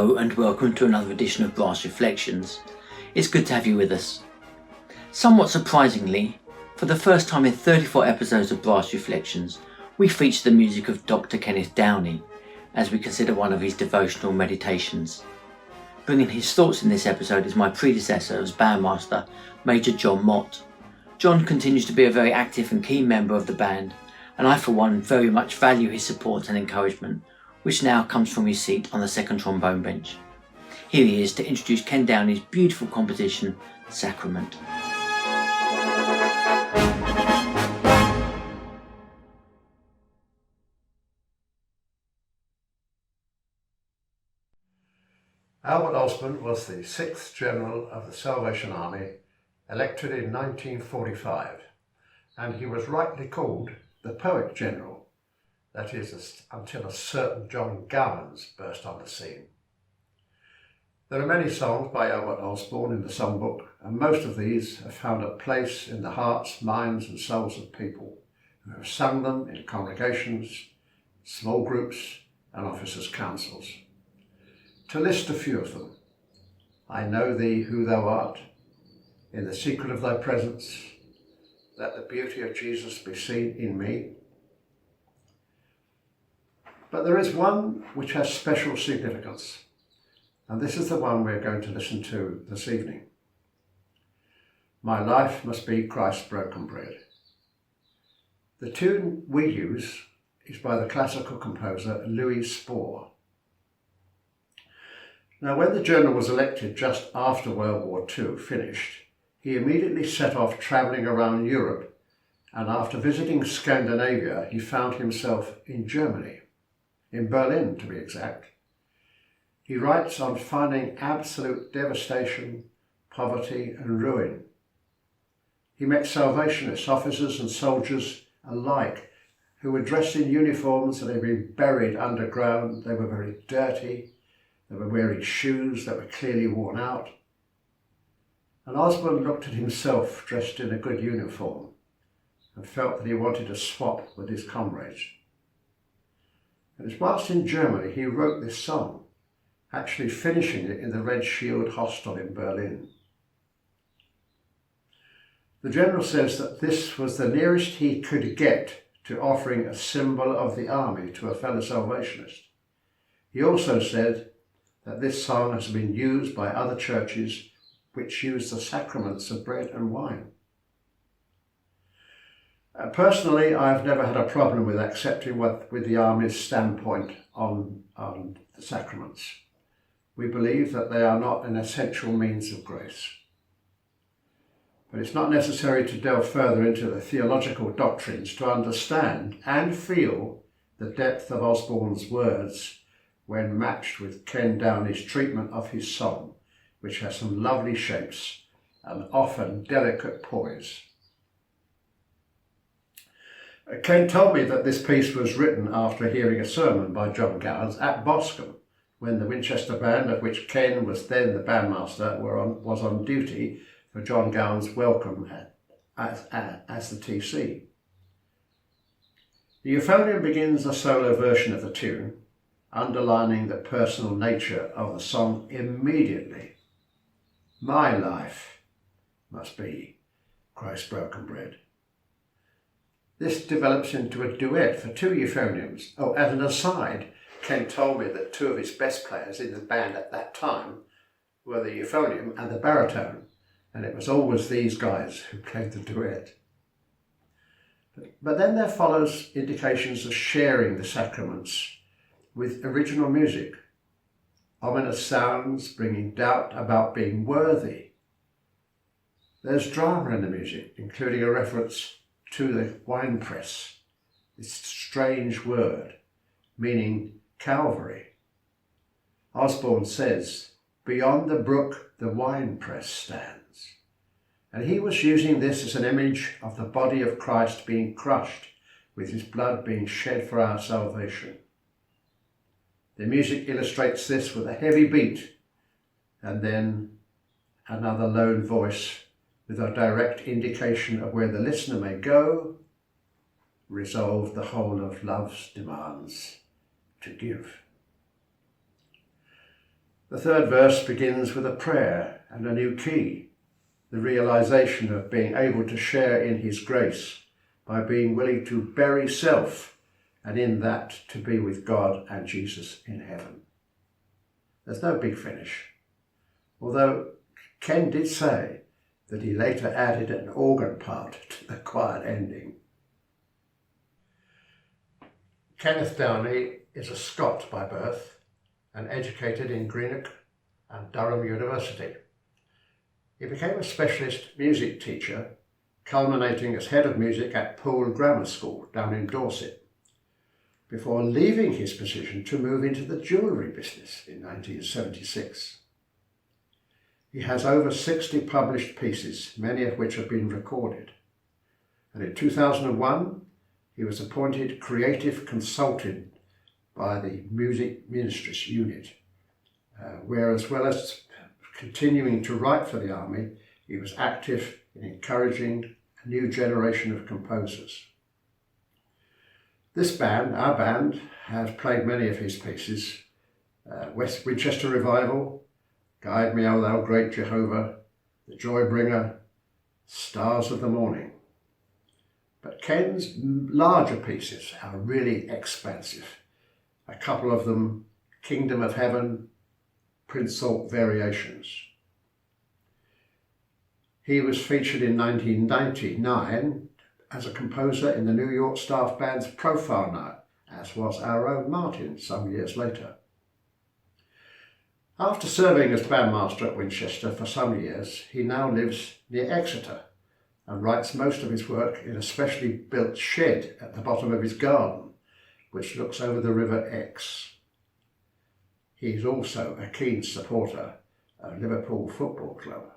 Hello and welcome to another edition of Brass Reflections. It's good to have you with us. Somewhat surprisingly, for the first time in 34 episodes of Brass Reflections, we feature the music of Dr. Kenneth Downie as we consider one of his devotional meditations. Bringing his thoughts in this episode is my predecessor as bandmaster, Major John Mott. John continues to be a very active and keen member of the band, and I for one very much value his support and encouragement, which now comes from his seat on the second trombone bench. Here he is to introduce Ken Downey's beautiful composition, Sacrament. Albert Orsborn was the 6th General of the Salvation Army, elected in 1945, and he was rightly called the Poet General. That is, until a certain John Gowans burst on the scene. There are many songs by Albert Orsborn in the songbook, and most of these have found a place in the hearts, minds and souls of people who have sung them in congregations, small groups and officers' councils. To list a few of them: I know thee who thou art, in the secret of thy presence, let the beauty of Jesus be seen in me. But there is one which has special significance, and this is the one we're going to listen to this evening. My life must be Christ's broken bread. The tune we use is by the classical composer Louis Spohr. Now, when the General was elected just after World War II finished, he immediately set off travelling around Europe, and after visiting Scandinavia, he found himself in Germany. In Berlin, to be exact. He writes on finding absolute devastation, poverty and ruin. He met Salvationist officers and soldiers alike who were dressed in uniforms that had been buried underground. They were very dirty. They were wearing shoes that were clearly worn out. And Osborn looked at himself dressed in a good uniform and felt that he wanted to swap with his comrades. And it's whilst in Germany he wrote this song, actually finishing it in the Red Shield Hostel in Berlin. The General says that this was the nearest he could get to offering a symbol of the army to a fellow Salvationist. He also said that this song has been used by other churches which use the sacraments of bread and wine. Personally, I've never had a problem with accepting with the Army's standpoint on the sacraments. We believe that they are not an essential means of grace. But it's not necessary to delve further into the theological doctrines to understand and feel the depth of Osborn's words when matched with Ken Downey's treatment of his song, which has some lovely shapes and often delicate poise. Ken told me that this piece was written after hearing a sermon by John Gowans at Boscombe, when the Winchester Band, of which Ken was then the bandmaster, was on duty for John Gowans' welcome as the TC. The euphonium begins a solo version of the tune, underlining the personal nature of the song immediately. My life must be Christ's broken bread. This develops into a duet for 2 euphoniums. Oh, as an aside, Ken told me that 2 of his best players in the band at that time were the euphonium and the baritone, and it was always these guys who played the duet. But then there follows indications of sharing the sacraments with original music, ominous sounds bringing doubt about being worthy. There's drama in the music, including a reference to the winepress, this strange word meaning Calvary. Osborn says, beyond the brook the winepress stands. And he was using this as an image of the body of Christ being crushed, with his blood being shed for our salvation. The music illustrates this with a heavy beat and then another lone voice with a direct indication of where the listener may go, resolve the whole of love's demands to give. The third verse begins with a prayer and a new key, the realization of being able to share in his grace by being willing to bury self and in that to be with God and Jesus in heaven. There's no big finish, although Ken did say that he later added an organ part to the quiet ending. Kenneth Downie is a Scot by birth and educated in Greenock and Durham University. He became a specialist music teacher, culminating as head of music at Poole Grammar School down in Dorset, before leaving his position to move into the jewellery business in 1976. He has over 60 published pieces, many of which have been recorded. And in 2001, he was appointed creative consultant by the Music Ministries Unit, where as well as continuing to write for the Army, he was active in encouraging a new generation of composers. This band, our band, has played many of his pieces: West Winchester Revival, Guide Me, O Thou Great Jehovah, The Joy Bringer, Stars of the Morning. But Ken's larger pieces are really expansive. A couple of them, Kingdom of Heaven, Prince Salt Variations. He was featured in 1999 as a composer in the New York staff band's Profile Night, as was our own Martin some years later. After serving as bandmaster at Winchester for some years, he now lives near Exeter and writes most of his work in a specially built shed at the bottom of his garden, which looks over the River Exe. He is also a keen supporter of Liverpool Football Club.